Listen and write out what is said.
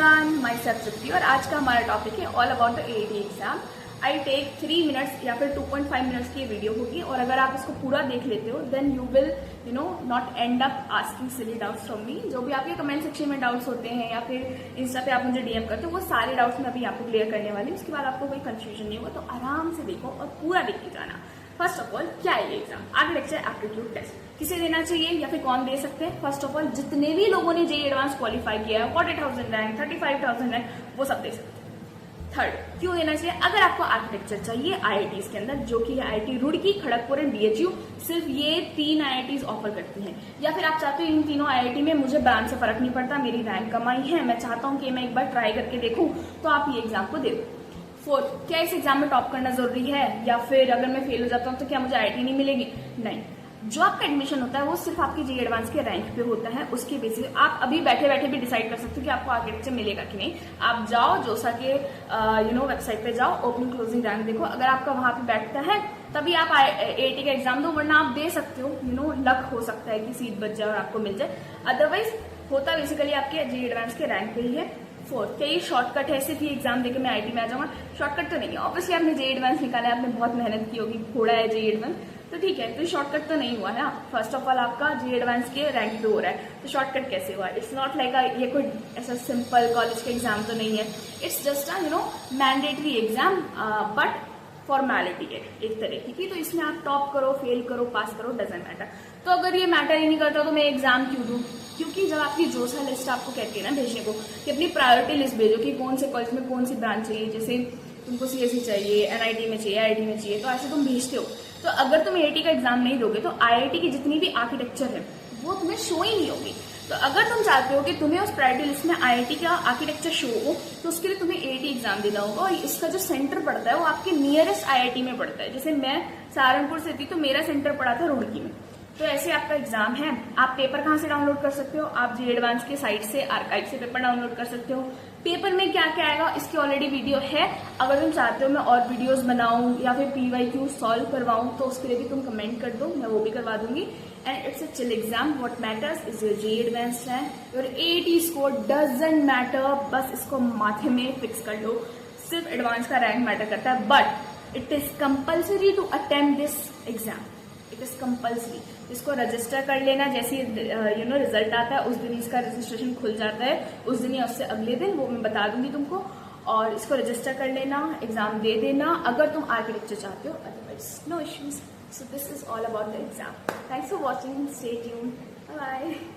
Everyone, my self तृप्ति और आज का हमारा टॉपिक है all about the AT exam. I take 3 minutes या फिर 2.5 मिनट्स की ये वीडियो होगी और अगर आप इसको पूरा देख लेते हो then you will not end up asking silly doubts from me. जो भी आपके कमेंट सेक्शन में डाउट्स होते हैं या फिर इंस्टा पे आप मुझे डीएम करते हो वो सारे डाउट्स मैं अभी आपको क्लियर करने वाली हूँ। उसके बाद आपको कोई कंफ्यूजन नहीं होगा, तो आराम से देखो और पूरा देख के जाना। फर्स्ट ऑफ ऑल, क्या है ये एग्जाम? आर्किटेक्चर एप्टीट्यूड टेस्ट किसे देना चाहिए या फिर कौन दे सकते हैं? फर्स्ट ऑफ ऑल, जितने भी लोगों ने जेईई एडवांस क्वालिफाई किया है 40,000 रैंक, 35,000 रैंक, वो सब दे सकते हैं। थर्ड, क्यों देना चाहिए? अगर आपको आर्किटेक्चर चाहिए आईआईटीज के अंदर, जो कि IIT Roorkee, Kharagpur and BHU, सिर्फ ये 3 आईआईटीज ऑफर करती हैं, या फिर आप चाहते हो इन तीनों आईआईटी में मुझे ब्रांच से फर्क नहीं पड़ता, मेरी रैंक कम आई है, मैं चाहता हूं कि मैं एक बार ट्राई करके देखूं, तो आप ये एग्जाम को दे दो। फोर्थ, क्या इस एग्जाम में टॉप करना जरूरी है या फिर अगर मैं फेल हो जाता हूँ तो क्या मुझे आईआईटी नहीं मिलेगी? नहीं, जो आपका एडमिशन होता है वो सिर्फ आपकी जेईई एडवांस के रैंक पे होता है। उसके बेसिस आप अभी बैठे बैठे भी डिसाइड कर सकते हो कि आपको आर्किटेक्चर मिलेगा कि नहीं। आप जाओ जोसा के वेबसाइट पे जाओ, ओपनिंग क्लोजिंग रैंक देखो, अगर आपका वहां पे बैठता है तभी आप एटी का एग्जाम दो, वरना आप दे सकते हो। लक हो सकता है कि सीट बच जाए और आपको मिल जाए, अदरवाइज होता बेसिकली आपके जेईई एडवांस के रैंक पे ही है। फोर्थ, क्या ये शॉर्टकट है सिर्फ ये एग्जाम देके मैं आईटी में आ जाऊंगा? शॉर्टकट तो नहीं है। ऑब्वियसली आपने जेईई एडवांस निकाला है, आपने बहुत मेहनत की होगी, फोड़ा है जेईई एडवांस, तो ठीक है, तो शॉर्टकट तो नहीं हुआ है ना। फर्स्ट ऑफ ऑल आपका जेईई एडवांस के रैंक पे हो रहा है, तो शॉर्टकट कैसे हुआ? इट्स नॉट लाइक ये कोई ऐसा सिंपल कॉलेज का एग्जाम तो नहीं है। It's just mandatory exam, but formality है एक तरह की, तो इसमें आप टॉप करो, फेल करो, पास करो, डजेंट मैटर। तो अगर ये मैटर ही नहीं करता तो मैं एग्जाम क्यों दूं? क्योंकि जब आपकी जोसा लिस्ट आपको कहती है ना भेजने को कि अपनी प्रायोरिटी लिस्ट भेजो कि कौन से कॉलेज में कौन सी ब्रांच चाहिए, जैसे तुमको सीएससी चाहिए, एनआईटी में चाहिए, आईआईटी में चाहिए, तो ऐसे तुम भेजते हो। तो अगर तुम एआईटी का एग्जाम नहीं दोगे तो आईआईटी की जितनी भी आर्किटेक्चर है वो तुम्हें शो ही नहीं होगी। तो अगर तुम चाहते हो कि तुम्हें उस प्रायोरिटी लिस्ट में आईआईटी का आर्किटेक्चर शो हो, तो उसके लिए तुम्हें एआईटी एग्जाम देना होगा और इसका जो सेंटर पड़ता है वो आपके नियरेस्ट आईआईटी में पड़ता है। जैसे मैं सहारनपुर से थी तो मेरा सेंटर पड़ा था रुड़की में। तो ऐसे आपका एग्जाम है। आप पेपर कहाँ से डाउनलोड कर सकते हो? आप जेईई एडवांस के साइट से, आर्काइव से पेपर डाउनलोड कर सकते हो। पेपर में क्या क्या आएगा इसकी ऑलरेडी वीडियो है, अगर तुम चाहते हो मैं और वीडियोस बनाऊं या फिर पीवाईक्यू सॉल्व करवाऊं तो उसके लिए भी तुम कमेंट कर दो, मैं वो भी करवा दूंगी। And it's a chill exam, what matters is your JEE advance rank, your eighty score doesn't matter, बस इसको माथे में फिक्स कर लो। सिर्फ एडवांस का रैंक मैटर करता है, but it is compulsory to attempt this exam. It is compulsory. इसको रजिस्टर कर लेना, जैसे रिजल्ट आता है उस दिन इसका रजिस्ट्रेशन खुल जाता है, उस दिन या उससे अगले दिन, वो मैं बता दूंगी तुमको। और इसको रजिस्टर कर लेना, एग्जाम दे देना अगर तुम आर्किटेक्चर चाहते हो, otherwise no issues. So this is all about the exam. Thanks for watching, stay tuned, bye bye.